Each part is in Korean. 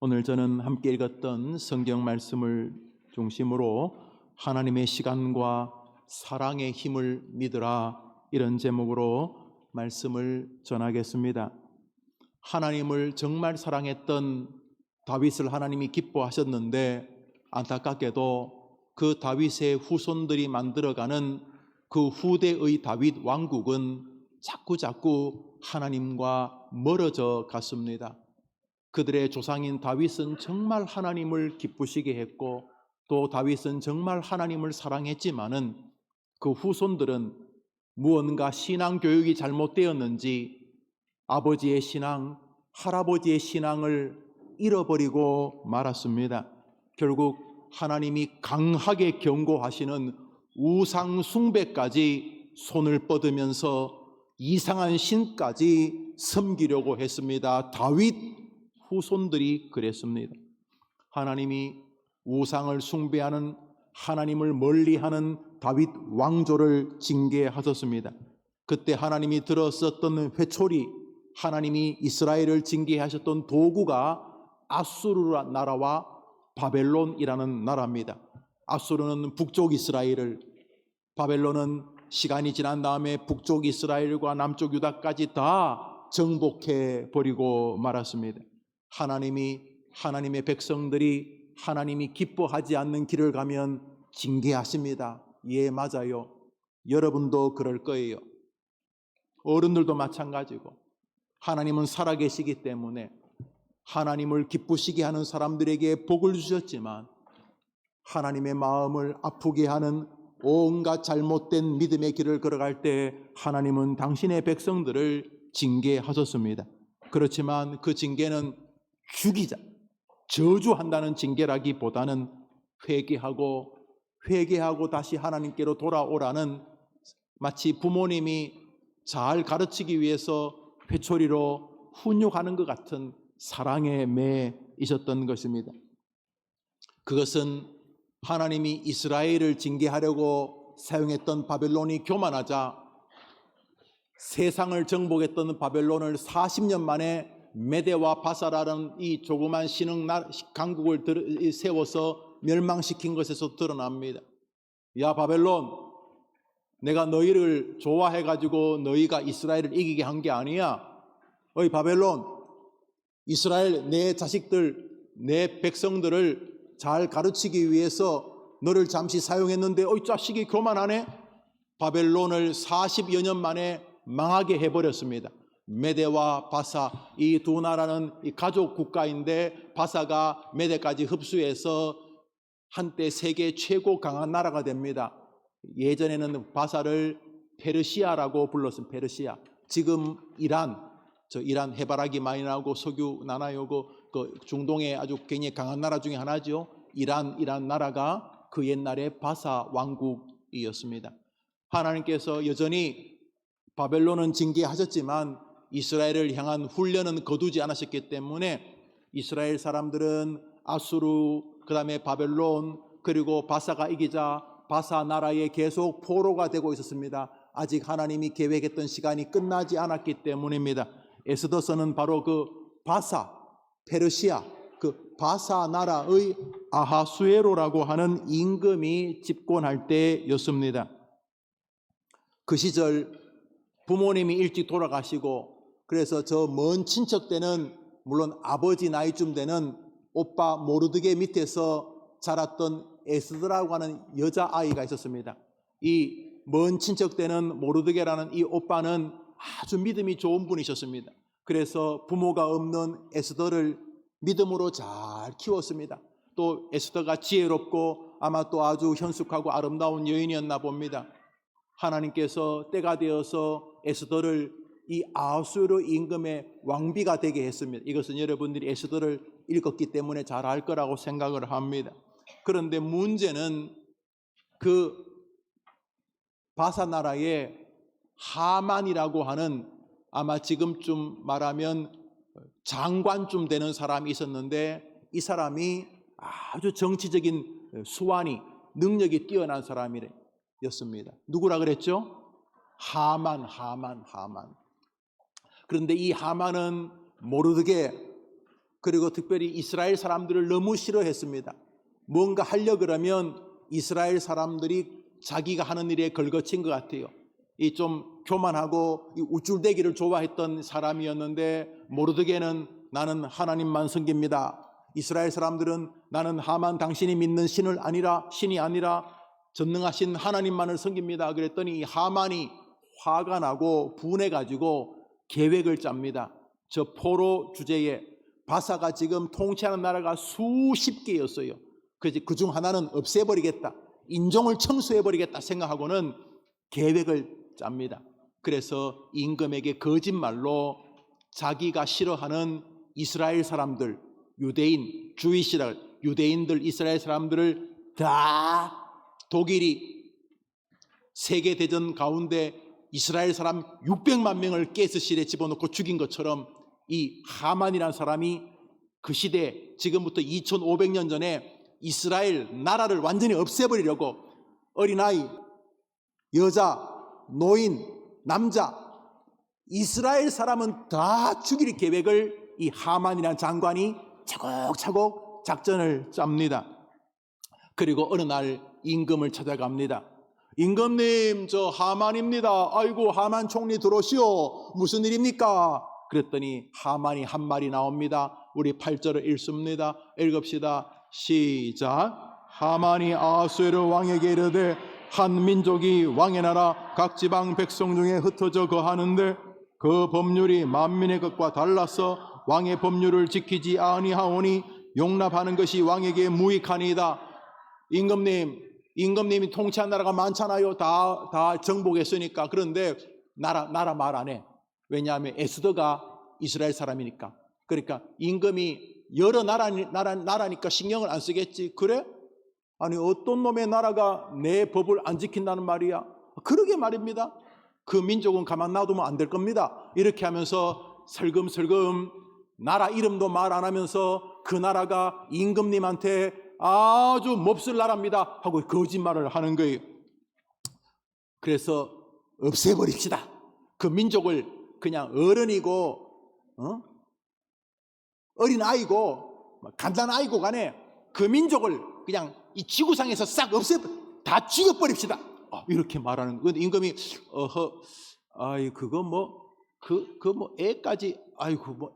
오늘 저는 함께 읽었던 성경 말씀을 중심으로 하나님의 시간과 사랑의 힘을 믿으라, 이런 제목으로 말씀을 전하겠습니다. 하나님을 정말 사랑했던 다윗을 하나님이 기뻐하셨는데, 안타깝게도 그 다윗의 후손들이 만들어가는 그 후대의 다윗 왕국은 자꾸 하나님과 멀어져 갔습니다. 그들의 조상인 다윗은 정말 하나님을 기쁘시게 했고, 또 다윗은 정말 하나님을 사랑했지만은 그 후손들은 무언가 신앙 교육이 잘못되었는지 아버지의 신앙, 할아버지의 신앙을 잃어버리고 말았습니다. 결국 하나님이 강하게 경고하시는 우상 숭배까지 손을 뻗으면서 이상한 신까지 섬기려고 했습니다. 다윗 후손들이 그랬습니다. 하나님이 우상을 숭배하는, 하나님을 멀리하는 다윗 왕조를 징계하셨습니다. 그때 하나님이 들었었던 회초리, 하나님이 이스라엘을 징계하셨던 도구가 아수르 나라와 바벨론이라는 나라입니다. 아수르는 북쪽 이스라엘을, 바벨론은 시간이 지난 다음에 북쪽 이스라엘과 남쪽 유다까지 다 정복해 버리고 말았습니다. 하나님의 백성들이 하나님이 기뻐하지 않는 길을 가면 징계하십니다. 예, 맞아요. 여러분도 그럴 거예요. 어른들도 마찬가지고, 하나님은 살아계시기 때문에 하나님을 기쁘시게 하는 사람들에게 복을 주셨지만, 하나님의 마음을 아프게 하는 온갖 잘못된 믿음의 길을 걸어갈 때 하나님은 당신의 백성들을 징계하셨습니다. 그렇지만 그 징계는 죽이자, 저주한다는 징계라기보다는 회개하고 다시 하나님께로 돌아오라는, 마치 부모님이 잘 가르치기 위해서 회초리로 훈육하는 것 같은 사랑의 매이셨던 것입니다. 그것은 하나님이 이스라엘을 징계하려고 사용했던 바벨론이 교만하자 세상을 정복했던 바벨론을 40년 만에 메대와 바사라는 이 조그만 신흥 강국을 세워서 멸망시킨 것에서 드러납니다. 야 바벨론, 내가 너희를 좋아해가지고 너희가 이스라엘을 이기게 한 게 아니야. 어이 바벨론, 이스라엘 내 자식들, 내 백성들을 잘 가르치기 위해서 너를 잠시 사용했는데 어이 자식이 교만하네. 바벨론을 40여 년 만에 망하게 해버렸습니다. 메대와 바사, 이 두 나라는 가족 국가인데 바사가 메대까지 흡수해서 한때 세계 최고 강한 나라가 됩니다. 예전에는 바사를 페르시아라고 불렀습니다. 페르시아. 지금 이란 해바라기 많이 나오고 석유 나나요. 그 중동의 아주 굉장히 강한 나라 중에 하나죠. 이란 나라가 그 옛날에 바사 왕국이었습니다. 하나님께서 여전히 바벨론은 징계하셨지만 이스라엘을 향한 훈련은 거두지 않으셨기 때문에 이스라엘 사람들은 아수르, 그 다음에 바벨론, 그리고 바사가 이기자 바사 나라에 계속 포로가 되고 있었습니다. 아직 하나님이 계획했던 시간이 끝나지 않았기 때문입니다. 에스더서는 바로 그 바사, 페르시아, 그 바사 나라의 아하수에로라고 하는 임금이 집권할 때였습니다. 그 시절 부모님이 일찍 돌아가시고, 그래서 저 먼 친척 때는, 물론 아버지 나이쯤 되는 오빠 모르드게 밑에서 자랐던 에스더라고 하는 여자아이가 있었습니다. 이 먼 친척 때는 모르드게라는 이 오빠는 아주 믿음이 좋은 분이셨습니다. 그래서 부모가 없는 에스더를 믿음으로 잘 키웠습니다. 또 에스더가 지혜롭고 아마 또 아주 현숙하고 아름다운 여인이었나 봅니다. 하나님께서 때가 되어서 에스더를 이 아수르 임금의 왕비가 되게 했습니다. 이것은 여러분들이 에스더를 읽었기 때문에 잘 알 거라고 생각을 합니다. 그런데 문제는 그 바사 나라에 하만이라고 하는, 아마 지금쯤 말하면 장관쯤 되는 사람이 있었는데, 이 사람이 아주 정치적인 수완이, 능력이 뛰어난 사람이었습니다. 누구라 그랬죠? 하만. 그런데 이 하만은 모르드게, 그리고 특별히 이스라엘 사람들을 너무 싫어했습니다. 뭔가 하려 그러면 이스라엘 사람들이 자기가 하는 일에 걸거친 것 같아요. 이 좀 교만하고 우쭐대기를 좋아했던 사람이었는데 모르드게는 나는 하나님만 섬깁니다. 이스라엘 사람들은 나는 하만 당신이 믿는 신이 아니라 전능하신 하나님만을 섬깁니다. 그랬더니 이 하만이 화가 나고 분해가지고 계획을 짭니다. 저 포로 주제에 바사가 지금 통치하는 나라가 수십 개였어요. 그래서 그중 하나는 없애버리겠다, 인종을 청소해버리겠다 생각하고는 계획을 짭니다. 그래서 임금에게 거짓말로 자기가 싫어하는 이스라엘 사람들, 유대인, 주이시라 유대인들, 이스라엘 사람들을 다 독일이 세계대전 가운데 이스라엘 사람 600만 명을 가스실에 집어넣고 죽인 것처럼 이 하만이라는 사람이 그 시대, 지금부터 2500년 전에 이스라엘 나라를 완전히 없애버리려고 어린아이, 여자, 노인, 남자, 이스라엘 사람은 다 죽일 계획을 이 하만이라는 장관이 차곡차곡 작전을 짭니다. 그리고 어느 날 임금을 찾아갑니다. 임금님, 저 하만입니다. 아이고, 하만 총리 들어오시오. 무슨 일입니까? 그랬더니 하만이 한 말이 나옵니다. 우리 8절을 읽습니다. 읽읍시다. 시작. 하만이 아수에르 왕에게 이르되 한 민족이 왕의 나라 각 지방 백성 중에 흩어져 거하는데 그 법률이 만민의 것과 달라서 왕의 법률을 지키지 아니하오니 용납하는 것이 왕에게 무익하니이다. 임금님이 통치한 나라가 많잖아요. 다 정복했으니까. 그런데 나라 말 안 해. 왜냐하면 에스더가 이스라엘 사람이니까. 그러니까 임금이 여러 나라니까 신경을 안 쓰겠지. 그래? 아니, 어떤 놈의 나라가 내 법을 안 지킨다는 말이야? 그러게 말입니다. 그 민족은 가만 놔두면 안 될 겁니다. 이렇게 하면서 슬금슬금 나라 이름도 말 안 하면서 그 나라가 임금님한테 아주 몹쓸 나라입니다 하고 거짓말을 하는 거예요. 그래서 없애버립시다. 그 민족을 그냥 어른이고 어린아이고 간단아이고 간에 그 민족을 그냥 이 지구상에서 싹 다 죽여버립시다. 이렇게 말하는 거예요. 임금이 그거 뭐 애까지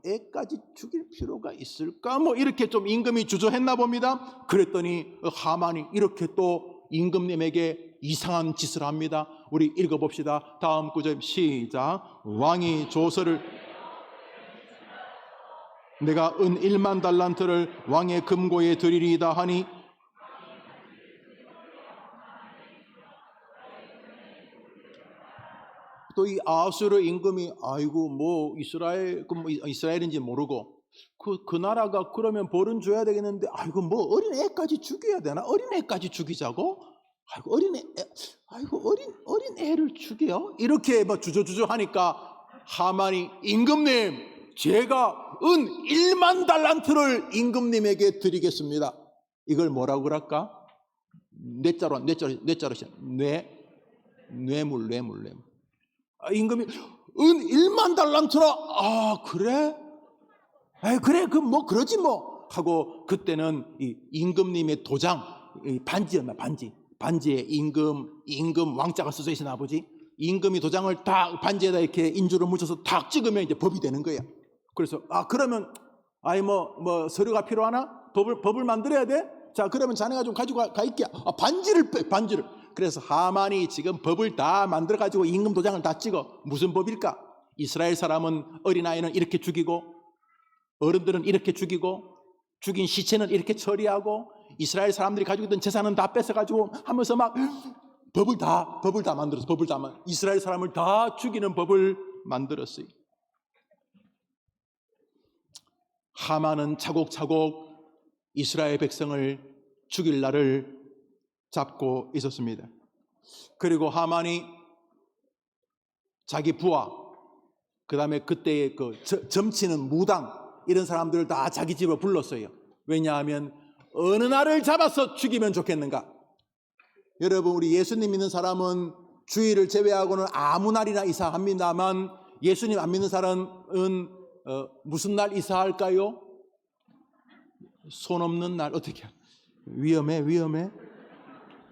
애까지 죽일 필요가 있을까? 뭐 이렇게 좀 임금이 주저했나 봅니다. 그랬더니 하만이 이렇게 또 임금님에게 이상한 짓을 합니다. 우리 읽어봅시다. 다음 구절 시작. 왕이 조서를 내가 은 1만 달란트를 왕의 금고에 드리리이다 하니 또 이 아수르 임금이 아이고 뭐 이스라엘인지 모르고 그 나라가 그러면 벌은 줘야 되겠는데 아이고 뭐 어린 애까지 죽여야 되나? 어린 애까지 죽이자고? 아이고 어린 애를 죽여? 이렇게 뭐 주저주저 하니까 하만이 임금님, 제가 은 1만 달란트를 임금님에게 드리겠습니다. 이걸 뭐라고 그럴까? 뇌자로 뇌물. 임금이 은 1만 달란트라. 그래? 그래 뭐 그러지 뭐 하고 그때는 이 임금님의 도장, 이 반지였나 반지에 임금 왕자가 써져 있으나 아버지 임금이 도장을 딱 반지에다 이렇게 인주를 묻혀서 탁 찍으면 이제 법이 되는 거야. 그래서 그러면 뭐 서류가 필요하나? 법을 만들어야 돼? 자, 그러면 자네가 좀 가지고 가 있게. 반지를. 그래서 하만이 지금 법을 다 만들어 가지고 임금 도장을 다 찍어. 무슨 법일까? 이스라엘 사람은 어린아이는 이렇게 죽이고 어른들은 이렇게 죽이고 죽인 시체는 이렇게 처리하고 이스라엘 사람들이 가지고 있던 재산은 다 뺏어 가지고 하면서 막 법을 다 만들었어. 이스라엘 사람을 다 죽이는 법을 만들었어요. 하만은 차곡차곡 이스라엘 백성을 죽일 날을 잡고 있었습니다. 그리고 하만이 자기 부하, 그 다음에 그때의 점치는 무당 이런 사람들을 다 자기 집으로 불렀어요. 왜냐하면 어느 날을 잡아서 죽이면 좋겠는가? 여러분, 우리 예수님 믿는 사람은 주일을 제외하고는 아무 날이나 이사합니다만 예수님 안 믿는 사람은 무슨 날 이사할까요? 손 없는 날 어떻게 위험해.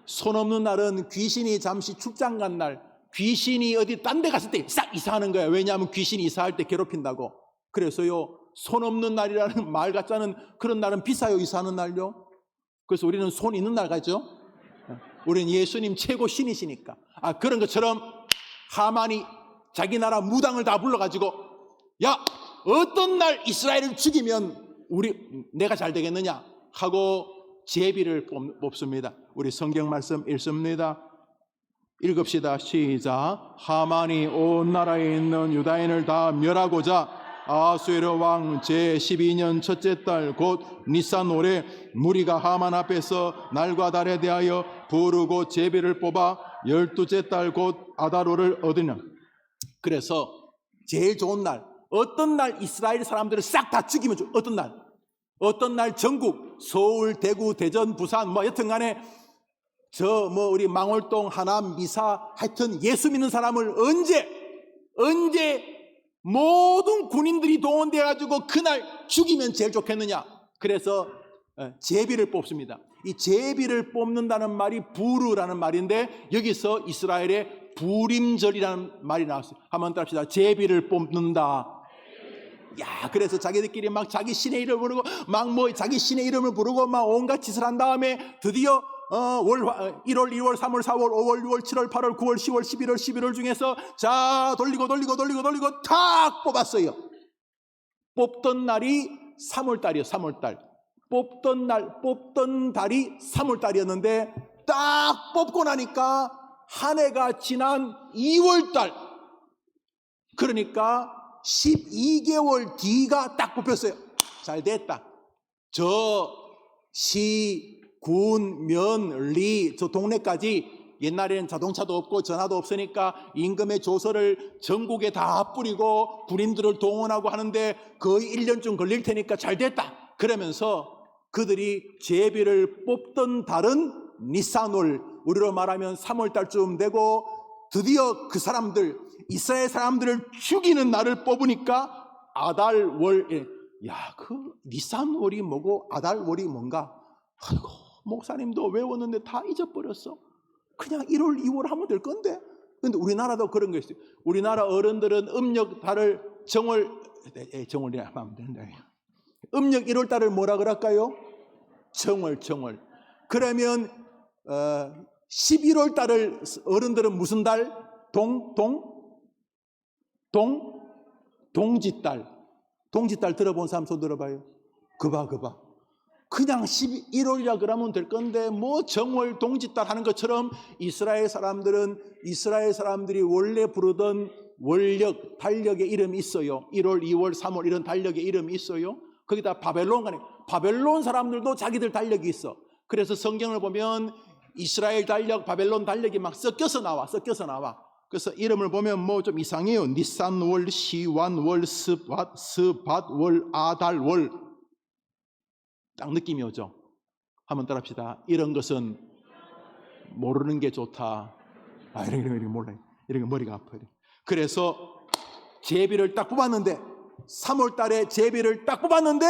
손 없는 날은 귀신이 잠시 출장 간 날, 귀신이 어디 딴 데 갔을 때 싹 이사하는 거야. 왜냐하면 귀신이 이사할 때 괴롭힌다고. 그래서요, 손 없는 날이라는 말 같지 않은 그런 날은 비싸요. 이사하는 날요. 그래서 우리는 손 있는 날 가죠. 우리는 예수님 최고 신이시니까. 그런 것처럼 하만이 자기 나라 무당을 다 불러가지고, 야, 어떤 날 이스라엘을 죽이면 내가 잘 되겠느냐 하고 제비를 뽑습니다. 우리 성경 말씀 읽습니다. 읽읍시다. 시작. 하만이 온 나라에 있는 유다인을 다 멸하고자 아수에르 왕 제12년 첫째 달 곧 니산월에 무리가 하만 앞에서 날과 달에 대하여 부르고 제비를 뽑아 12째 달 곧 아다롤을 얻으냐. 그래서 제일 좋은 날, 어떤 날 이스라엘 사람들을 싹 다 죽이면 어떤 날 전국 서울, 대구, 대전, 부산 여튼간에 우리 망월동, 하남, 미사 하여튼 예수 믿는 사람을 언제 모든 군인들이 동원되어 가지고 그날 죽이면 제일 좋겠느냐. 그래서 제비를 뽑습니다. 이 제비를 뽑는다는 말이 부르라는 말인데 여기서 이스라엘의 부림절이라는 말이 나왔어요. 한번 따라합시다. 제비를 뽑는다. 그래서 자기들끼리 막 자기 신의 이름을 부르고 자기 신의 이름을 부르고 막 온갖 짓을 한 다음에 드디어 1월, 2월, 3월, 4월, 5월, 6월, 7월, 8월, 9월, 10월, 11월, 11월 중에서 자 돌리고 탁 뽑았어요. 뽑던 날이 3월달이에요. 3월달. 뽑던 달이 3월달이었는데 딱 뽑고 나니까 한 해가 지난 2월달, 그러니까 12개월 뒤가 딱 뽑혔어요. 잘 됐다. 저 시, 군, 면, 리, 저 동네까지 옛날에는 자동차도 없고 전화도 없으니까 임금의 조서를 전국에 다 뿌리고 군인들을 동원하고 하는데 거의 1년쯤 걸릴 테니까 잘 됐다. 그러면서 그들이 제비를 뽑던 달은 니산월, 우리로 말하면 3월달쯤 되고 드디어 그 사람들, 이스라엘 사람들을 죽이는 날을 뽑으니까 아달월. 그 니산월이 뭐고 아달월이 뭔가? 아이고, 목사님도 외웠는데 다 잊어버렸어. 그냥 1월, 2월 하면 될 건데. 근데 우리나라도 그런 거 있어요. 우리나라 어른들은 음력 달을 정월이라 하면 안 된다. 음력 1월 달을 뭐라 그럴까요? 정월. 그러면 11월 달을 어른들은 무슨 달? 동짓달. 동짓달 들어본 사람 손 들어봐요. 그봐. 그냥 11월이라 그러면 될 건데 정월, 동짓달 하는 것처럼 이스라엘 사람들이 원래 부르던 월력, 달력의 이름이 있어요. 1월, 2월, 3월 이런 달력의 이름이 있어요. 거기다 바벨론 사람들도 자기들 달력이 있어. 그래서 성경을 보면 이스라엘 달력, 바벨론 달력이 막 섞여서 나와. 그래서 이름을 보면 좀 이상해요. 니산월, 시완월, 스밧월, 아달월. 딱 느낌이 오죠. 한번 따라합시다. 이런 것은 모르는 게 좋다. 이런 거 몰라요. 이런 거 머리가 아파요. 그래서 제비를 딱 뽑았는데 3월 달에 제비를 딱 뽑았는데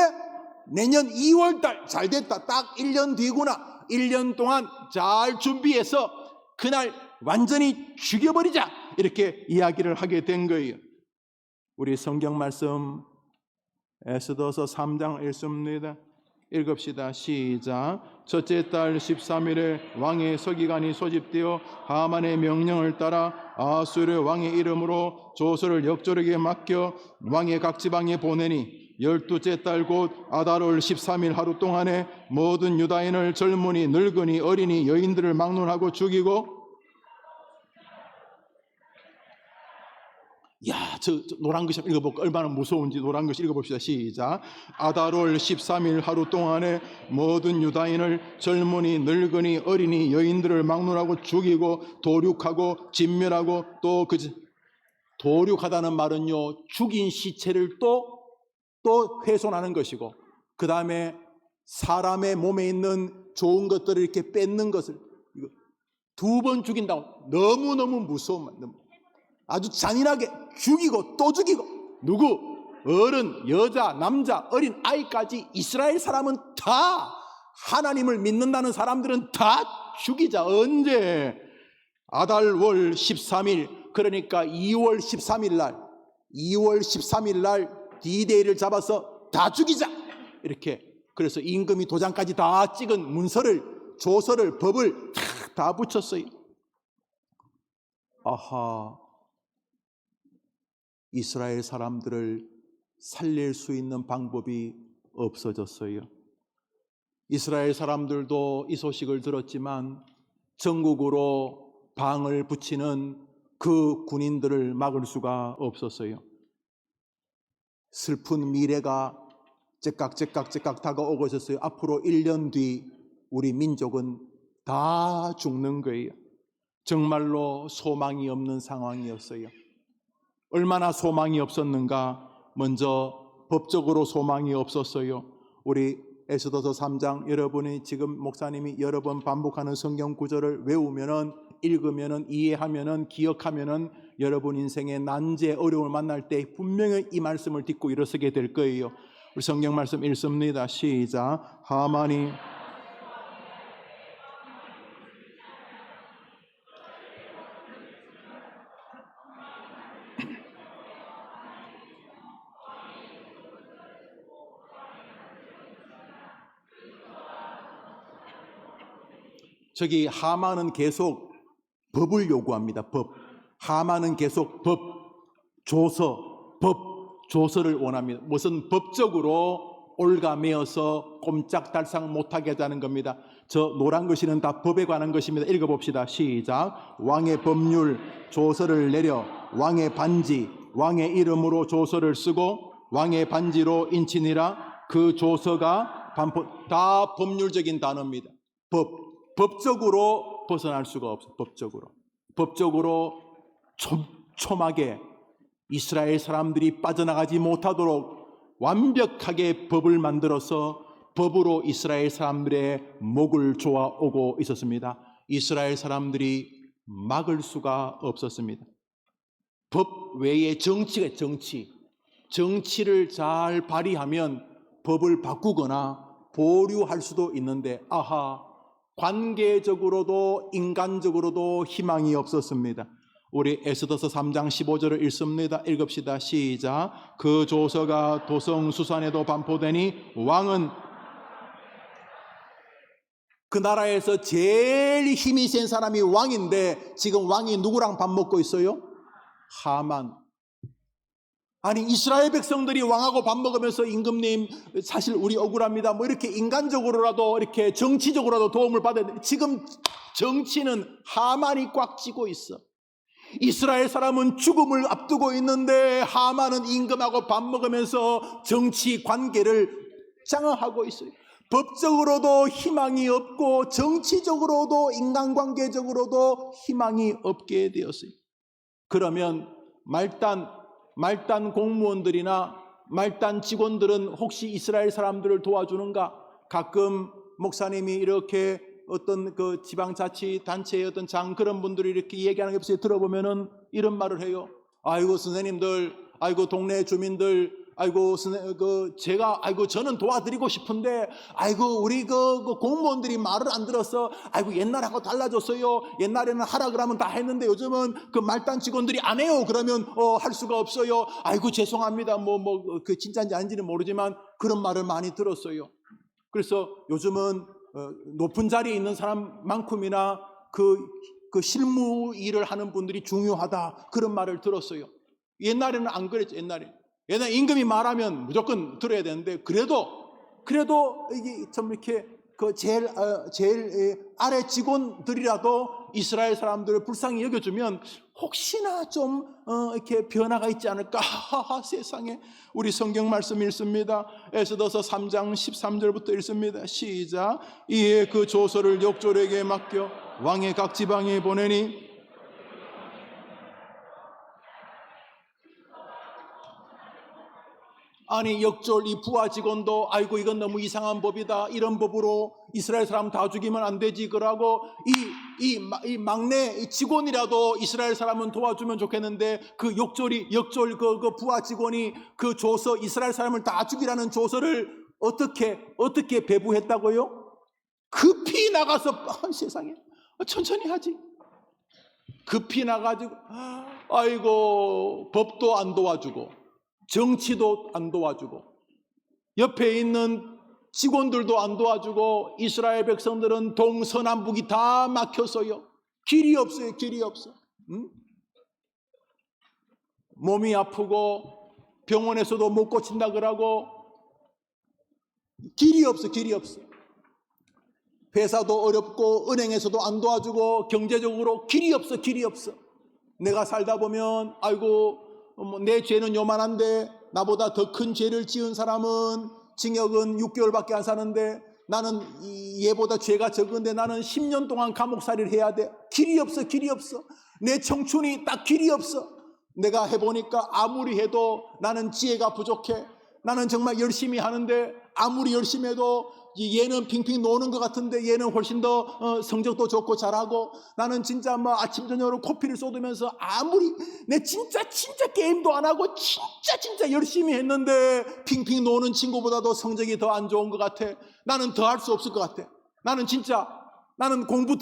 내년 2월 달 잘 됐다. 딱 1년 뒤구나. 1년 동안 잘 준비해서 그날 완전히 죽여버리자. 이렇게 이야기를 하게 된 거예요. 우리 성경 말씀 에스더서 3장 읽습니다. 읽읍시다. 시작. 첫째 달 13일에 왕의 서기관이 소집되어 하만의 명령을 따라 아수르 왕의 이름으로 조서를 역조력에 맡겨 왕의 각 지방에 보내니 12째 달 곧 아달월 13일 하루 동안에 모든 유다인을 젊은이, 늙은이, 어린이, 여인들을 막론하고 죽이고. 저 노란 글씨 읽어볼까? 얼마나 무서운지 노란 글씨 읽어봅시다. 시작. 아달월 13일 하루 동안에 모든 유다인을 젊은이, 늙은이, 어린이, 여인들을 막론하고 죽이고 도륙하고 진멸하고 또 도륙하다는 말은요, 죽인 시체를 또 훼손하는 것이고, 그 다음에 사람의 몸에 있는 좋은 것들을 이렇게 뺏는 것을 2번 죽인다고. 너무너무 무서운 말. 아주 잔인하게 죽이고 또 죽이고. 누구? 어른, 여자, 남자, 어린 아이까지 이스라엘 사람은 다 하나님을 믿는다는 사람들은 다 죽이자. 언제? 아달월 13일, 그러니까 2월 13일 날 D-Day를 잡아서 다 죽이자. 이렇게. 그래서 임금이 도장까지 다 찍은 문서를, 조서를, 법을 다 붙였어요. 아하, 이스라엘 사람들을 살릴 수 있는 방법이 없어졌어요. 이스라엘 사람들도 이 소식을 들었지만 전국으로 방을 붙이는 그 군인들을 막을 수가 없었어요. 슬픈 미래가 째깍 다가오고 있었어요. 앞으로 1년 뒤 우리 민족은 다 죽는 거예요. 정말로 소망이 없는 상황이었어요. 얼마나 소망이 없었는가? 먼저 법적으로 소망이 없었어요. 우리 에스더서 3장, 여러분이 지금 목사님이 여러 번 반복하는 성경 구절을 외우면은, 읽으면은, 이해하면은, 기억하면은 여러분 인생의 난제, 어려움을 만날 때 분명히 이 말씀을 딛고 일어서게 될 거예요. 우리 성경 말씀 읽습니다. 시작. 하만이 저기 하만은 계속 법을 요구합니다. 법. 하만은 계속 법, 조서를 원합니다. 무슨 법적으로 올가매어서 꼼짝달싹 못하게 하자는 겁니다. 저 노란 글씨는 다 법에 관한 것입니다. 읽어봅시다. 시작. 왕의 법률 조서를 내려 왕의 반지, 왕의 이름으로 조서를 쓰고 왕의 반지로 인치니라. 그 조서가 다 법률적인 단어입니다. 법적으로 벗어날 수가 없어요. 법적으로 촘촘하게 이스라엘 사람들이 빠져나가지 못하도록 완벽하게 법을 만들어서 법으로 이스라엘 사람들의 목을 조아오고 있었습니다. 이스라엘 사람들이 막을 수가 없었습니다. 법 외에 정치를 잘 발휘하면 법을 바꾸거나 보류할 수도 있는데, 아하, 관계적으로도 인간적으로도 희망이 없었습니다. 우리 에스더서 3장 15절을 읽습니다. 읽읍시다. 시작. 그 조서가 도성 수산에도 반포되니 왕은, 그 나라에서 제일 힘이 센 사람이 왕인데 지금 왕이 누구랑 밥 먹고 있어요? 하만. 아니, 이스라엘 백성들이 왕하고 밥 먹으면서 임금님 사실 우리 억울합니다, 뭐 이렇게 인간적으로라도 이렇게 정치적으로라도 도움을 받아야 돼. 지금 정치는 하만이 꽉 쥐고 있어. 이스라엘 사람은 죽음을 앞두고 있는데 하만은 임금하고 밥 먹으면서 정치 관계를 장악하고 있어요. 법적으로도 희망이 없고 정치적으로도 인간관계적으로도 희망이 없게 되었어요. 그러면 말단 공무원들이나 말단 직원들은 혹시 이스라엘 사람들을 도와주는가? 가끔 목사님이 이렇게 어떤 그 지방자치단체의 어떤 그런 분들이 이렇게 얘기하는 게 들어보면은 이런 말을 해요. 아이고 선생님들, 아이고 동네 주민들, 아이고 저는 도와드리고 싶은데 아이고 우리 그 공무원들이 말을 안 들어서 아이고 옛날하고 달라졌어요. 옛날에는 하라 그러면 다 했는데 요즘은 그 말단 직원들이 안 해요. 그러면 할 수가 없어요. 아이고 죄송합니다. 그 진짜인지 아닌지는 모르지만 그런 말을 많이 들었어요. 그래서 요즘은 높은 자리에 있는 사람만큼이나 그 실무 일을 하는 분들이 중요하다, 그런 말을 들었어요. 옛날에는 안 그랬죠. 옛날에 임금이 말하면 무조건 들어야 되는데 그래도 이게 좀 이렇게 그 제일 아래 직원들이라도 이스라엘 사람들을 불쌍히 여겨주면 혹시나 좀 이렇게 변화가 있지 않을까. 세상에. 우리 성경 말씀 읽습니다. 에스더서 3장 13절부터 읽습니다. 시작. 이에 그 조서를 역졸에게 맡겨 왕의 각 지방에 보내니 아니 역졸 이 부하 직원도 아이고 이건 너무 이상한 법이다. 이런 법으로 이스라엘 사람 다 죽이면 안 되지. 그러고 이 막내 직원이라도 이스라엘 사람은 도와주면 좋겠는데 그 역졸 그 부하 직원이 그 조서 이스라엘 사람을 다 죽이라는 조서를 어떻게 배부했다고요? 급히 나가서 세상에 천천히 하지. 급히 나가지고 아이고 법도 안 도와주고 정치도 안 도와주고 옆에 있는 직원들도 안 도와주고 이스라엘 백성들은 동서남북이 다 막혔어요. 길이 없어요. 길이 없어. 응? 몸이 아프고 병원에서도 못 고친다 그러고 길이 없어. 길이 없어. 회사도 어렵고 은행에서도 안 도와주고 경제적으로 길이 없어. 길이 없어. 내가 살다 보면 아이고 내 죄는 요만한데 나보다 더 큰 죄를 지은 사람은 징역은 6개월밖에 안 사는데 나는 얘보다 죄가 적은데 나는 10년 동안 감옥살이를 해야 돼. 길이 없어. 길이 없어. 내 청춘이 딱 길이 없어. 내가 해보니까 아무리 해도 나는 지혜가 부족해. 나는 정말 열심히 하는데 아무리 열심히 해도 얘는 핑핑 노는 것 같은데 얘는 훨씬 더 성적도 좋고 잘하고 나는 진짜 뭐 아침 저녁으로 코피를 쏟으면서 아무리 내 진짜 게임도 안 하고 진짜 열심히 했는데 핑핑 노는 친구보다도 성적이 더 안 좋은 것 같아. 나는 더 할 수 없을 것 같아. 나는 공부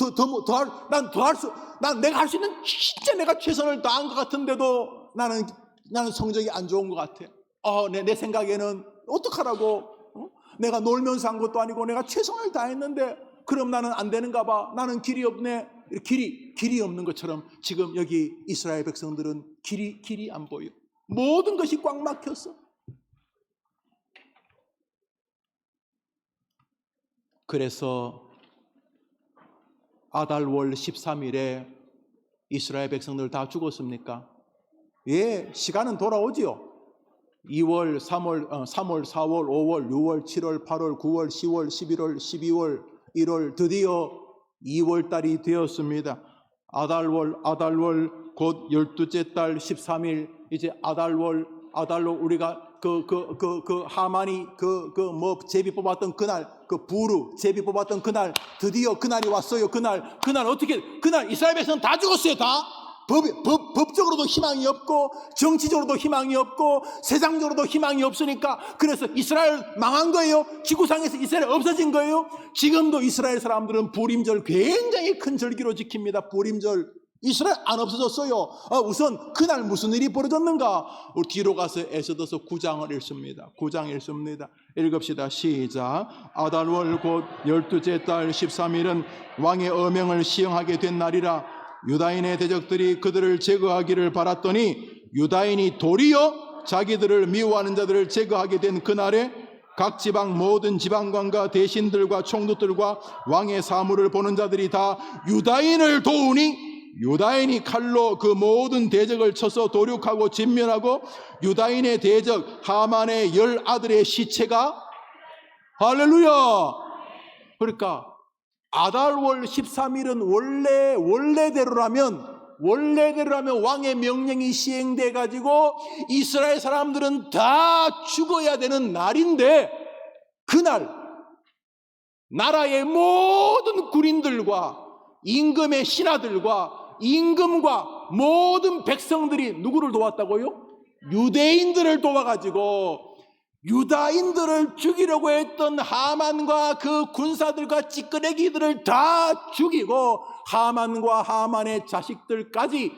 난 내가 할 수 있는 진짜 내가 최선을 다한 것 같은데도 나는 성적이 안 좋은 것 같아. 내 생각에는 어떡하라고? 내가 놀면서 한 것도 아니고 내가 최선을 다했는데 그럼 나는 안 되는가 봐. 나는 길이 없네. 길이 없는 것처럼 지금 여기 이스라엘 백성들은 길이 안 보여. 모든 것이 꽉 막혔어. 그래서 아달월 13일에 이스라엘 백성들 다 죽었습니까? 예, 시간은 돌아오지요. 2월, 3월, 4월, 5월, 6월, 7월, 8월, 9월, 10월, 11월, 12월, 1월 드디어 2월 달이 되었습니다. 아달월 곧 12째 달 13일 이제 아달월 우리가 하만이 제비 뽑았던 그날 부르 제비 뽑았던 그날 드디어 그날이 왔어요. 그날 이스라엘 백성은 다 죽었어요. 다. 법적으로도 희망이 없고 정치적으로도 희망이 없고 세상적으로도 희망이 없으니까 그래서 이스라엘 망한 거예요. 지구상에서 이스라엘 없어진 거예요. 지금도 이스라엘 사람들은 부림절 굉장히 큰 절기로 지킵니다. 부림절 이스라엘 안 없어졌어요. 우선 그날 무슨 일이 벌어졌는가? 우리 뒤로 가서 에스더서 9장을 읽습니다. 9장 읽습니다. 읽읍시다. 시작. 아달월 곧 12째 달 13일은 왕의 어명을 시행하게 된 날이라. 유다인의 대적들이 그들을 제거하기를 바랐더니 유다인이 도리어 자기들을 미워하는 자들을 제거하게 된 그날에 각 지방 모든 지방관과 대신들과 총독들과 왕의 사물을 보는 자들이 다 유다인을 도우니 유다인이 칼로 그 모든 대적을 쳐서 도륙하고 진멸하고 유다인의 대적 하만의 10 아들의 시체가 할렐루야. 그러니까 아달월 13일은 원래대로라면 왕의 명령이 시행돼 가지고 이스라엘 사람들은 다 죽어야 되는 날인데 그날 나라의 모든 군인들과 임금의 신하들과 임금과 모든 백성들이 누구를 도왔다고요? 유대인들을 도와가지고 유다인들을 죽이려고 했던 하만과 그 군사들과 찌끄레기들을 다 죽이고 하만과 하만의 자식들까지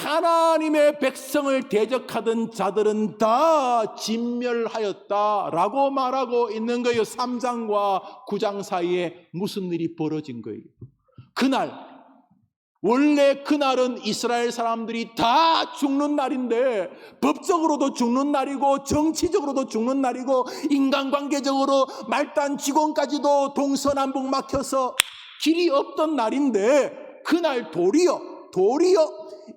하나님의 백성을 대적하던 자들은 다 진멸하였다라고 말하고 있는 거예요. 3장과 9장 사이에 무슨 일이 벌어진 거예요. 원래 그날은 이스라엘 사람들이 다 죽는 날인데 법적으로도 죽는 날이고 정치적으로도 죽는 날이고 인간관계적으로 말단 직원까지도 동서남북 막혀서 길이 없던 날인데 그날 도리어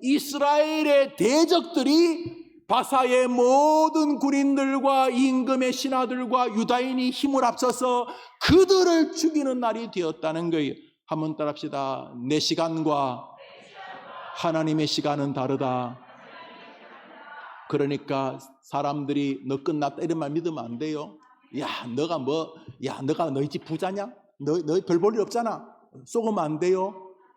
이스라엘의 대적들이 바사의 모든 군인들과 임금의 신하들과 유다인이 힘을 합쳐서 그들을 죽이는 날이 되었다는 거예요. 한번 따라합시다. 내 시간과 하나님의 시간은 다르다. 그러니까 사람들이 너 끝났다 이런 말 믿으면 안 돼요. 너가 너희 집 부자냐? 너 별 볼 일 없잖아. 속으면 안 돼요.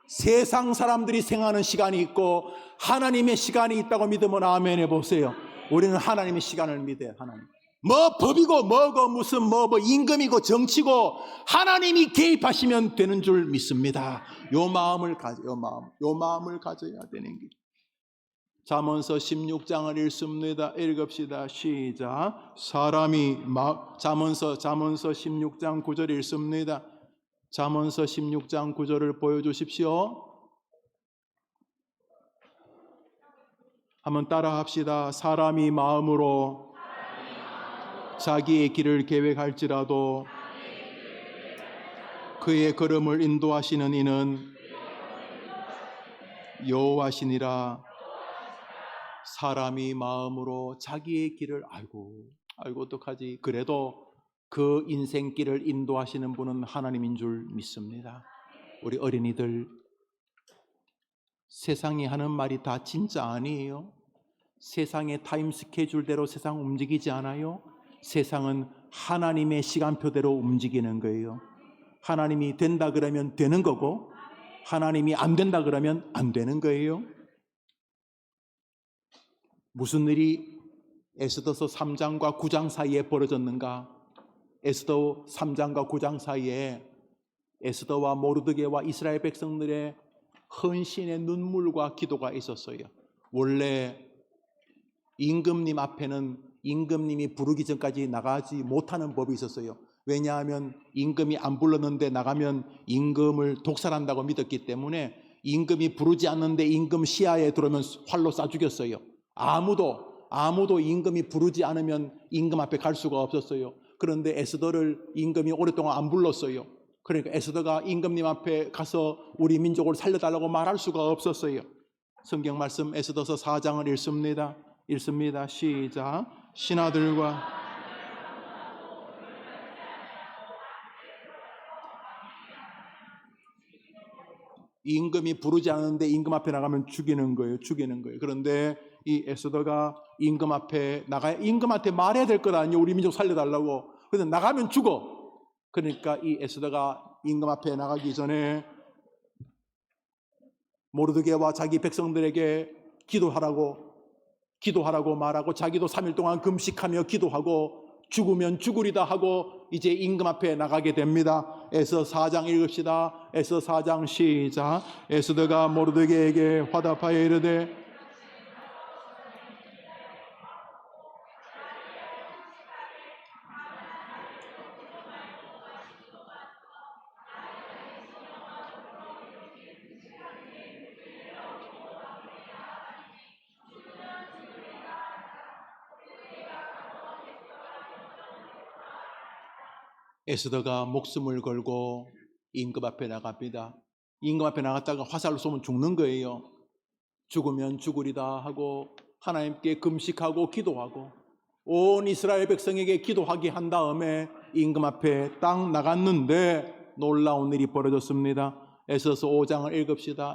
세상 사람들이 생각하는 시간이 있고 하나님의 시간이 있다고 믿으면 아멘 해보세요. 우리는 하나님의 시간을 믿어요. 하나님. 뭐 법이고 뭐고 무슨 뭐 임금이고 정치고 하나님이 개입하시면 되는 줄 믿습니다. 요 마음을 가져야 되는 게. 잠언서 16장을 읽습니다. 읽읍시다. 시작. 잠언서 16장 9절 읽습니다. 잠언서 16장 9절을 보여주십시오. 한번 따라 합시다. 사람이 마음으로 자기의 길을 계획할지라도 그의 걸음을 인도하시는 이는 여호와시니라. 사람이 마음으로 자기의 길을 알고 어떡하지? 그래도 그 인생길을 인도하시는 분은 하나님인 줄 믿습니다. 우리 어린이들, 세상이 하는 말이 다 진짜 아니에요. 세상의 타임 스케줄대로 세상 움직이지 않아요. 세상은 하나님의 시간표대로 움직이는 거예요. 하나님이 된다 그러면 되는 거고 하나님이 안 된다 그러면 안 되는 거예요. 무슨 일이 에스더서 3장과 9장 사이에 벌어졌는가? 에스더 3장과 9장 사이에 에스더와 모르드게와 이스라엘 백성들의 헌신의 눈물과 기도가 있었어요. 원래 임금님 앞에는 임금님이 부르기 전까지 나가지 못하는 법이 있었어요. 왜냐하면 임금이 안 불렀는데 나가면 임금을 독살한다고 믿었기 때문에 임금이 부르지 않는데 임금 시야에 들어오면 활로 쏴 죽였어요. 아무도 임금이 부르지 않으면 임금 앞에 갈 수가 없었어요. 그런데 에스더를 임금이 오랫동안 안 불렀어요. 그러니까 에스더가 임금님 앞에 가서 우리 민족을 살려달라고 말할 수가 없었어요. 성경 말씀 에스더서 4장을 읽습니다. 시작. 신하들과 임금이 부르지 않는데 임금 앞에 나가면 죽이는 거예요. 그런데 이 에스더가 임금 앞에 나가야 임금한테 말해야 될 것 아니에요. 우리 민족 살려달라고. 그런데 나가면 죽어. 그러니까 이 에스더가 임금 앞에 나가기 전에 모르드게와 자기 백성들에게 기도하라고 말하고 자기도 3일 동안 금식하며 기도하고 죽으면 죽으리다 하고 이제 임금 앞에 나가게 됩니다. 에스더 4장 읽읍시다. 에스더 4장 시작. 에스더가 모르드게에게 화답하여 이르되 에스더가 목숨을 걸고 임금 앞에 나갑니다. 임금 앞에 나갔다가 화살로 쏘면 죽는 거예요. 죽으면 죽으리다 하고 하나님께 금식하고 기도하고 온 이스라엘 백성에게 기도하게 한 다음에 임금 앞에 딱 나갔는데 놀라운 일이 벌어졌습니다. 에스더서 5장을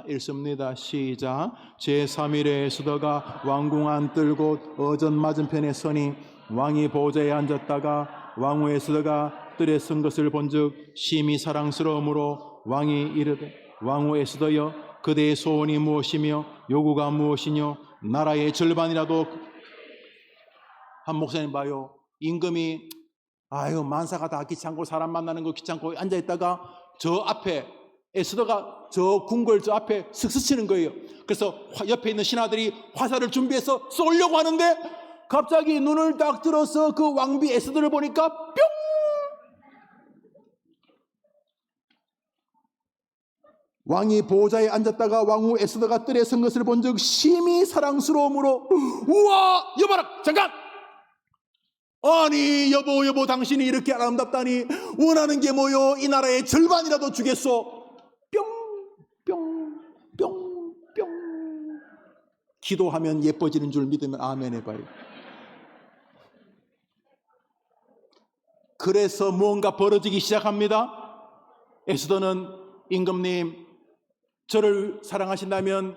읽습니다. 시작. 제3일에 에스더가 왕궁안 뜰곳 어전 맞은편에 서니 왕이 보좌에 앉았다가 왕후 에스더가 뜰에 쓴 것을 본즉 심히 사랑스러우므로 왕이 이르되 왕후 에스더여 그대의 소원이 무엇이며 요구가 무엇이뇨? 나라의 절반이라도. 한 목사님 봐요. 임금이 만사가 다 귀찮고 사람 만나는 거 귀찮고 앉아있다가 저 앞에 에스더가 저 궁궐 저 앞에 슥 스치는 거예요. 그래서 옆에 있는 신하들이 화살을 준비해서 쏘려고 하는데 갑자기 눈을 딱 들어서 그 왕비 에스더를 보니까 뿅! 왕이 보호자에 앉았다가 왕후 에스더가 뜰에 선 것을 본즉 심히 사랑스러우므로 우와 여봐라 잠깐 아니 여보 당신이 이렇게 아름답다니 원하는 게 뭐요? 이 나라의 절반이라도 주겠소. 뿅 기도하면 예뻐지는 줄 믿으면 아멘 해봐요. 그래서 무언가 벌어지기 시작합니다. 에스더는 임금님 저를 사랑하신다면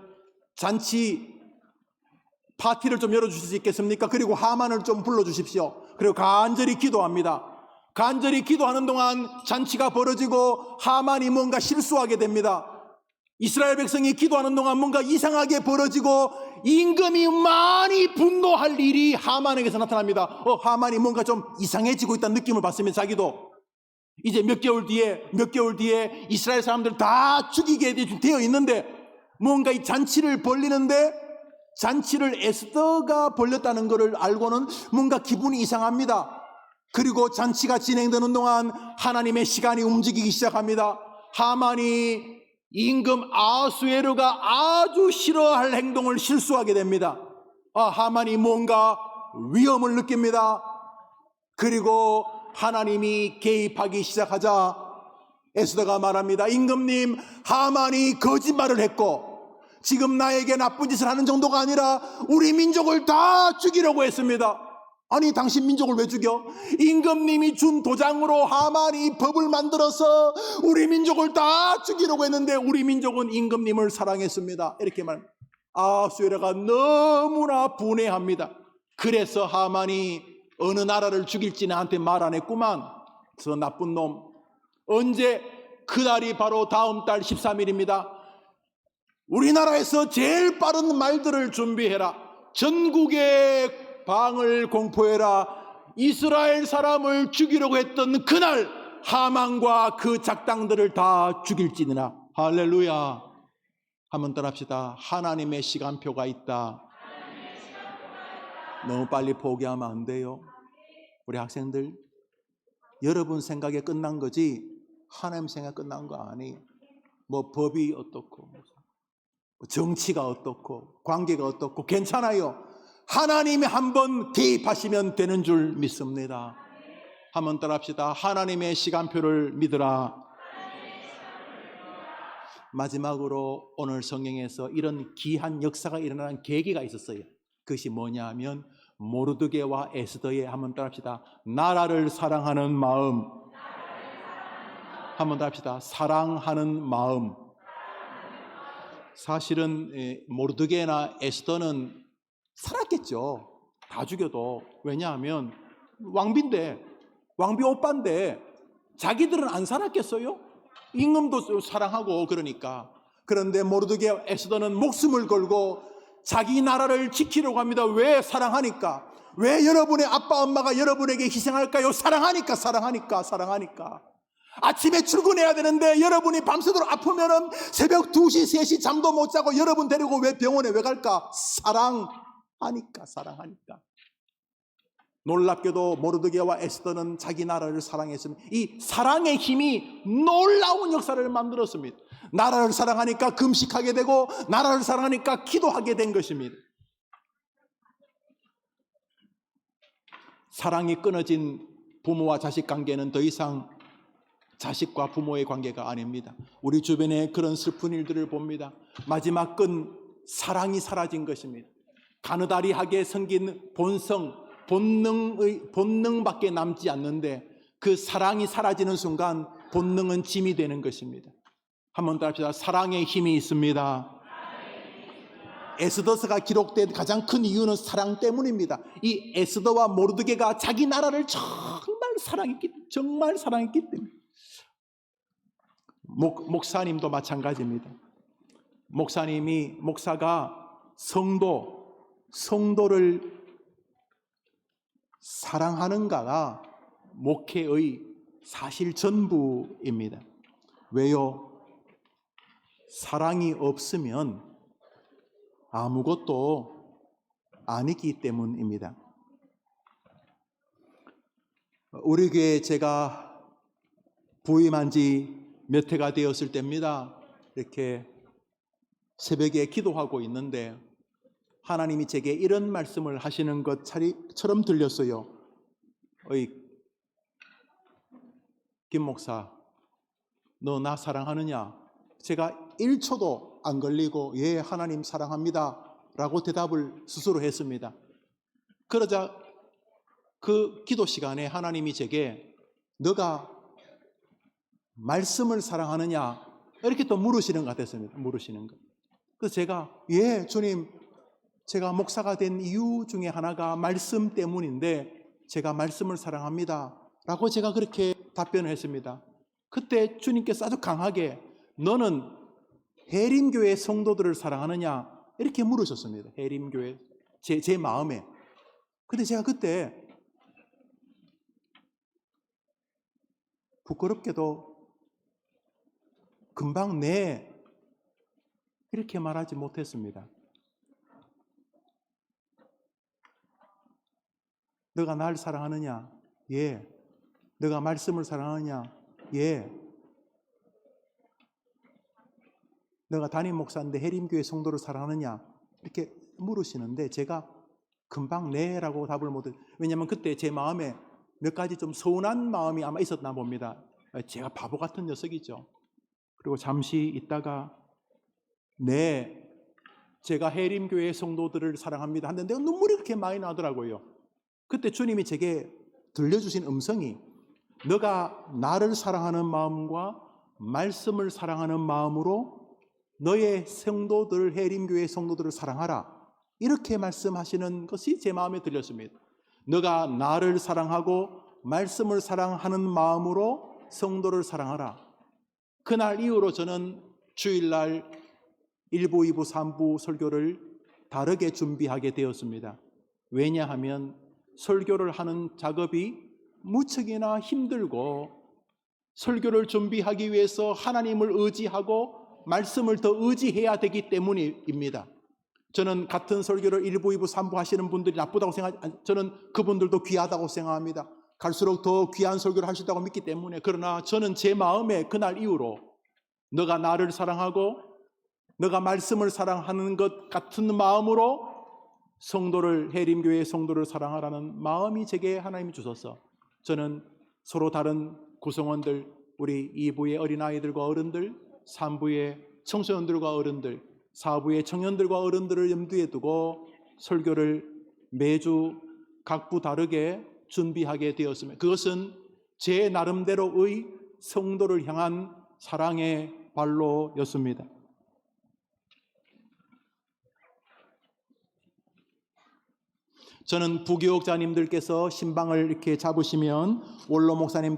잔치 파티를 좀 열어주실 수 있겠습니까? 그리고 하만을 좀 불러주십시오. 그리고 간절히 기도합니다. 간절히 기도하는 동안 잔치가 벌어지고 하만이 뭔가 실수하게 됩니다. 이스라엘 백성이 기도하는 동안 뭔가 이상하게 벌어지고 임금이 많이 분노할 일이 하만에게서 나타납니다. 하만이 뭔가 좀 이상해지고 있다는 느낌을 받으면 자기도 이제 몇 개월 뒤에 이스라엘 사람들 다 죽이게 되어 있는데 뭔가 이 잔치를 벌리는데 잔치를 에스더가 벌렸다는 것을 알고는 뭔가 기분이 이상합니다. 그리고 잔치가 진행되는 동안 하나님의 시간이 움직이기 시작합니다. 하만이 임금 아수에르가 아주 싫어할 행동을 실수하게 됩니다. 하만이 뭔가 위험을 느낍니다. 그리고 하나님이 개입하기 시작하자 에스더가 말합니다. 임금님, 하만이 거짓말을 했고 지금 나에게 나쁜 짓을 하는 정도가 아니라 우리 민족을 다 죽이려고 했습니다. 아니, 당신 민족을 왜 죽여? 임금님이 준 도장으로 하만이 법을 만들어서 우리 민족을 다 죽이려고 했는데 우리 민족은 임금님을 사랑했습니다. 이렇게 말합니다. 아수에르가 너무나 분해합니다. 그래서 하만이 어느 나라를 죽일지 나한테 말 안 했구만. 저 나쁜 놈. 언제? 그날이 바로 다음 달 13일입니다. 우리나라에서 제일 빠른 말들을 준비해라. 전국의 방을 공포해라. 이스라엘 사람을 죽이려고 했던 그날 하만과 그 작당들을 다 죽일지니라. 할렐루야. 한번 따라합시다. 하나님의 시간표가 있다. 너무 빨리 포기하면 안 돼요. 우리 학생들, 여러분 생각에 끝난 거지 하나님 생각 끝난 거 아니에요. 뭐 법이 어떻고 정치가 어떻고 관계가 어떻고 괜찮아요. 하나님이 한번 개입하시면 되는 줄 믿습니다. 한번 따라합시다. 하나님의 시간표를 믿으라. 마지막으로 오늘 성경에서 이런 귀한 역사가 일어나는 계기가 있었어요. 그것이 뭐냐 하면 모르드게와 에스더의, 한번 따라합시다, 나라를 사랑하는 마음. 한번 따라합시다. 사랑하는 마음. 사실은 모르드게나 에스더는 살았겠죠. 다 죽여도. 왜냐하면 왕비인데, 왕비 오빠인데 자기들은 안 살았겠어요? 임금도 사랑하고 그러니까. 그런데 모르드게 에스더는 목숨을 걸고 자기 나라를 지키려고 합니다. 왜? 사랑하니까. 왜 여러분의 아빠 엄마가 여러분에게 희생할까요? 사랑하니까. 아침에 출근해야 되는데 여러분이 밤새도록 아프면은 새벽 2시 3시 잠도 못 자고 여러분 데리고 왜 병원에 왜 갈까? 사랑하니까. 놀랍게도 모르드게와 에스더는 자기 나라를 사랑했습니다. 이 사랑의 힘이 놀라운 역사를 만들었습니다. 나라를 사랑하니까 금식하게 되고 나라를 사랑하니까 기도하게 된 것입니다. 사랑이 끊어진 부모와 자식 관계는 더 이상 자식과 부모의 관계가 아닙니다. 우리 주변에 그런 슬픈 일들을 봅니다. 마지막 건 사랑이 사라진 것입니다. 가느다리하게 생긴 본능밖에 남지 않는데 그 사랑이 사라지는 순간 본능은 짐이 되는 것입니다. 한번 더 합시다. 사랑의 힘이 있습니다. 에스더서가 기록된 가장 큰 이유는 사랑 때문입니다. 이 에스더와 모르드게가 자기 나라를 정말 사랑했기 때문에. 목사님도 마찬가지입니다. 목사가 성도를 사랑하는가가 목회의 사실 전부입니다. 왜요? 사랑이 없으면 아무것도 아니기 때문입니다. 우리 교회에 제가 부임한 지 몇 해가 되었을 때입니다. 이렇게 새벽에 기도하고 있는데 하나님이 제게 이런 말씀을 하시는 것처럼 들렸어요. 김 목사, 너 나 사랑하느냐? 제가 1초도 안 걸리고 예, 하나님 사랑합니다 라고 대답을 스스로 했습니다. 그러자 그 기도 시간에 하나님이 제게 너가 말씀을 사랑하느냐 이렇게 또 물으시는 것 같았습니다. 그래서 제가 예, 주님 제가 목사가 된 이유 중에 하나가 말씀 때문인데 제가 말씀을 사랑합니다 라고 제가 그렇게 답변을 했습니다. 그때 주님께서 아주 강하게 너는 해림교회 성도들을 사랑하느냐 이렇게 물으셨습니다. 해림교회 제 마음에. 근데 제가 그때 부끄럽게도 금방 네 이렇게 말하지 못했습니다. 너가 날 사랑하느냐? 예. 너가 말씀을 사랑하느냐? 예. 너가 담임 목사인데 해림교회 성도를 사랑하느냐? 이렇게 물으시는데 제가 금방 네라고 답을 못했어요. 왜냐하면 그때 제 마음에 몇 가지 좀 서운한 마음이 아마 있었나 봅니다. 제가 바보 같은 녀석이죠. 그리고 잠시 있다가 네, 제가 해림교회 성도들을 사랑합니다 하는데 눈물이 그렇게 많이 나더라고요. 그때 주님이 제게 들려주신 음성이 너가 나를 사랑하는 마음과 말씀을 사랑하는 마음으로 너의 성도들, 해림교회 성도들을 사랑하라 이렇게 말씀하시는 것이 제 마음에 들렸습니다. 너가 나를 사랑하고 말씀을 사랑하는 마음으로 성도를 사랑하라. 그날 이후로 저는 주일날 1부, 2부, 3부 설교를 다르게 준비하게 되었습니다. 왜냐하면 설교를 하는 작업이 무척이나 힘들고 설교를 준비하기 위해서 하나님을 의지하고 말씀을 더 의지해야 되기 때문입니다. 저는 같은 설교를 1부, 2부, 3부 하시는 분들이 나쁘다고 저는 그분들도 귀하다고 생각합니다. 갈수록 더 귀한 설교를 하시다고 믿기 때문에. 그러나 저는 제 마음에 그날 이후로 너가 나를 사랑하고 너가 말씀을 사랑하는 것 같은 마음으로 성도를, 해림교회 성도를 사랑하라는 마음이 제게 하나님이 주셔서 저는 서로 다른 구성원들, 우리 2부의 어린아이들과 어른들, 3부의 청소년들과 어른들, 4부의 청년들과 어른들을 염두에 두고 설교를 매주 각부 다르게 준비하게 되었습니다. 그것은 제 나름대로의 성도를 향한 사랑의 발로였습니다. 저는 부교육자님들께서 신방을 이렇게 잡으시면 원로 목사님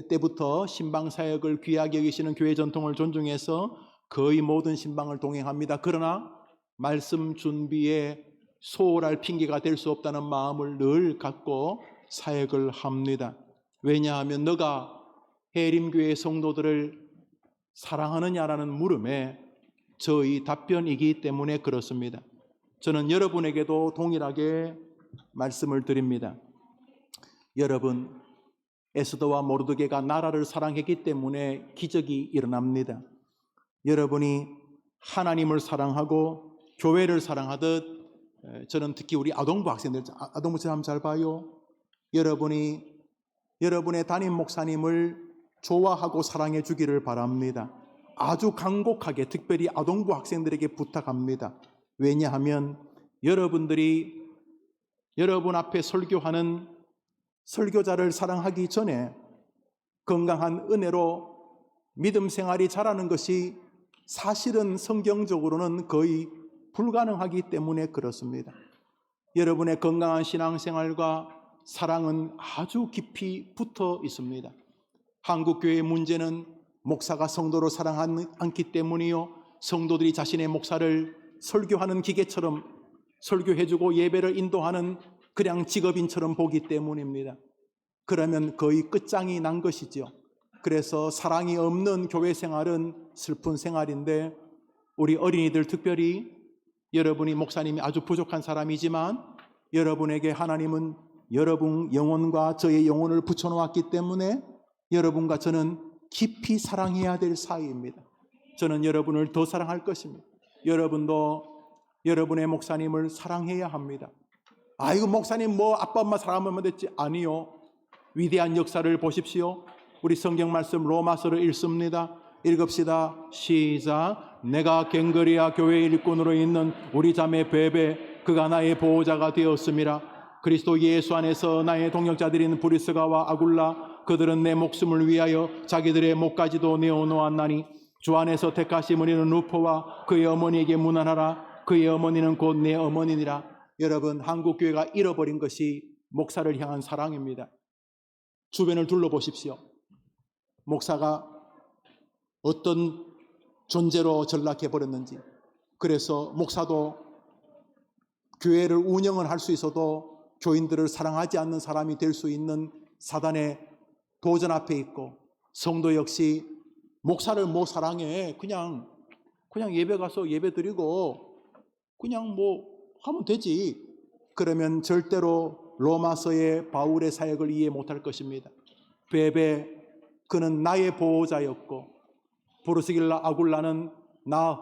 때부터 신방 사역을 귀하게 여기시는 교회 전통을 존중해서 거의 모든 신방을 동행합니다. 그러나 말씀 준비에 소홀할 핑계가 될 수 없다는 마음을 늘 갖고 사역을 합니다. 왜냐하면 너가 해림교회 성도들을 사랑하느냐라는 물음에 저의 답변이기 때문에 그렇습니다. 저는 여러분에게도 동일하게 말씀을 드립니다. 여러분, 에스더와 모르드게가 나라를 사랑했기 때문에 기적이 일어납니다. 여러분이 하나님을 사랑하고 교회를 사랑하듯 저는 특히 우리 아동부 학생들, 아동부 한번 잘 봐요. 여러분이 여러분의 담임 목사님을 좋아하고 사랑해 주기를 바랍니다. 아주 간곡하게 특별히 아동부 학생들에게 부탁합니다. 왜냐하면 여러분들이 여러분 앞에 설교하는 설교자를 사랑하기 전에 건강한 은혜로 믿음 생활이 자라는 것이 사실은 성경적으로는 거의 불가능하기 때문에 그렇습니다. 여러분의 건강한 신앙생활과 사랑은 아주 깊이 붙어 있습니다. 한국교회의 문제는 목사가 성도를 사랑하지 않기 때문이요, 성도들이 자신의 목사를 설교하는 기계처럼 설교해주고 예배를 인도하는 그냥 직업인처럼 보기 때문입니다. 그러면 거의 끝장이 난 것이죠. 그래서 사랑이 없는 교회 생활은 슬픈 생활인데, 우리 어린이들 특별히 여러분이 목사님이 아주 부족한 사람이지만 여러분에게 하나님은 여러분 영혼과 저의 영혼을 붙여놓았기 때문에 여러분과 저는 깊이 사랑해야 될 사이입니다. 저는 여러분을 더 사랑할 것입니다. 여러분도 여러분의 목사님을 사랑해야 합니다. 아이고 목사님 뭐 아빠 엄마 사랑하면 됐지. 아니요. 위대한 역사를 보십시오. 우리 성경 말씀 로마서를 읽습니다. 읽읍시다. 시작. 내가 갱거리아 교회 일꾼으로 있는 우리 자매 베베, 그가 나의 보호자가 되었음이라. 그리스도 예수 안에서 나의 동역자들인 브리스가와 아굴라, 그들은 내 목숨을 위하여 자기들의 목까지도 내어놓았나니 주 안에서 택하심을 이룬 루포와 그의 어머니에게 문안하라. 그의 어머니는 곧 내 어머니니라. 여러분, 한국교회가 잃어버린 것이 목사를 향한 사랑입니다. 주변을 둘러보십시오. 목사가 어떤 존재로 전락해버렸는지. 그래서 목사도 교회를 운영을 할 수 있어도 교인들을 사랑하지 않는 사람이 될 수 있는 사단의 도전 앞에 있고, 성도 역시 목사를 뭐 사랑해, 그냥 예배 가서 예배 드리고 그냥 뭐 하면 되지. 그러면 절대로 로마서의 바울의 사역을 이해 못할 것입니다. 베베, 그는 나의 보호자였고, 브루스길라 아굴라는 나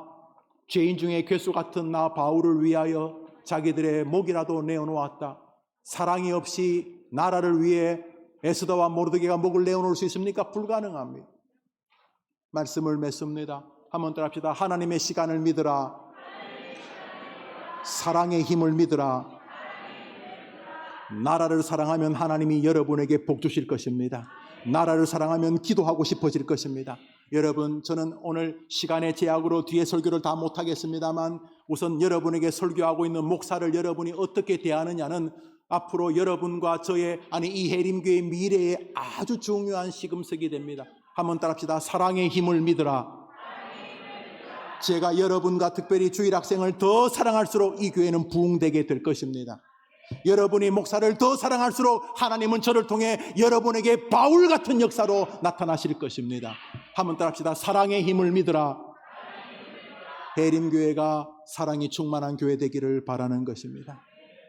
죄인 중에 괴수 같은 나 바울을 위하여 자기들의 목이라도 내어놓았다. 사랑이 없이 나라를 위해 에스더와 모르드게가 목을 내어놓을 수 있습니까? 불가능합니다. 말씀을 맺습니다. 한번 따라합시다. 하나님의 시간을 믿으라. 사랑의 힘을 믿으라. 나라를 사랑하면 하나님이 여러분에게 복 주실 것입니다. 나라를 사랑하면 기도하고 싶어질 것입니다. 여러분, 저는 오늘 시간의 제약으로 뒤에 설교를 다 못하겠습니다만, 우선 여러분에게 설교하고 있는 목사를 여러분이 어떻게 대하느냐는 앞으로 여러분과 저의, 이 해림교회 미래에 아주 중요한 시금석이 됩니다. 한번 따라합시다. 사랑의 힘을 믿으라. 제가 여러분과 특별히 주일학생을 더 사랑할수록 이 교회는 부흥되게 될 것입니다. 여러분이 목사를 더 사랑할수록 하나님은 저를 통해 여러분에게 바울 같은 역사로 나타나실 것입니다. 한번 따라합시다. 사랑의 힘을 믿으라. 해림교회가 사랑이 충만한 교회 되기를 바라는 것입니다.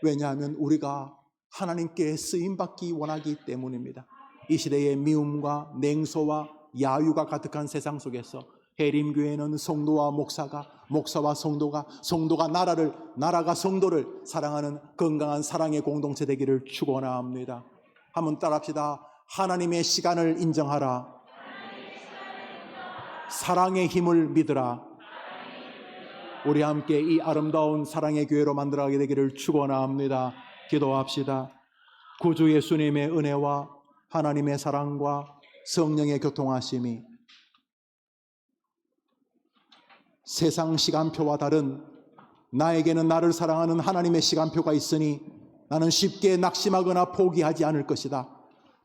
왜냐하면 우리가 하나님께 쓰임받기 원하기 때문입니다. 이 시대의 미움과 냉소와 야유가 가득한 세상 속에서 해림교회는 성도와 목사와 성도가 나라가 성도를 사랑하는 건강한 사랑의 공동체 되기를 축원합니다. 한번 따라합시다. 하나님의 시간을 인정하라. 사랑의 힘을 믿으라. 우리 함께 이 아름다운 사랑의 교회로 만들어가게 되기를 축원합니다. 기도합시다. 구주 예수님의 은혜와 하나님의 사랑과 성령의 교통하심이 세상 시간표와 다른 나에게는 나를 사랑하는 하나님의 시간표가 있으니 나는 쉽게 낙심하거나 포기하지 않을 것이다.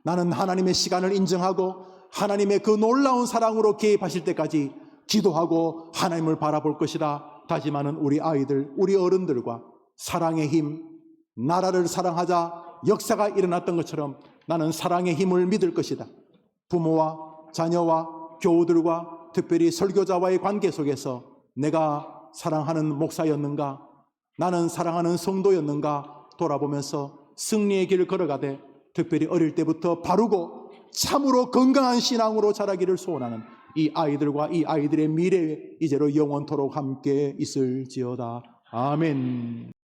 나는 하나님의 시간을 인정하고 하나님의 그 놀라운 사랑으로 개입하실 때까지 기도하고 하나님을 바라볼 것이다. 다짐하는 우리 아이들, 우리 어른들과 사랑의 힘, 나라를 사랑하자 역사가 일어났던 것처럼 나는 사랑의 힘을 믿을 것이다. 부모와 자녀와 교우들과 특별히 설교자와의 관계 속에서 내가 사랑하는 목사였는가, 나는 사랑하는 성도였는가 돌아보면서 승리의 길을 걸어가되, 특별히 어릴 때부터 바르고 참으로 건강한 신앙으로 자라기를 소원하는 이 아이들과 이 아이들의 미래에 이제로 영원토록 함께 있을지어다. 아멘.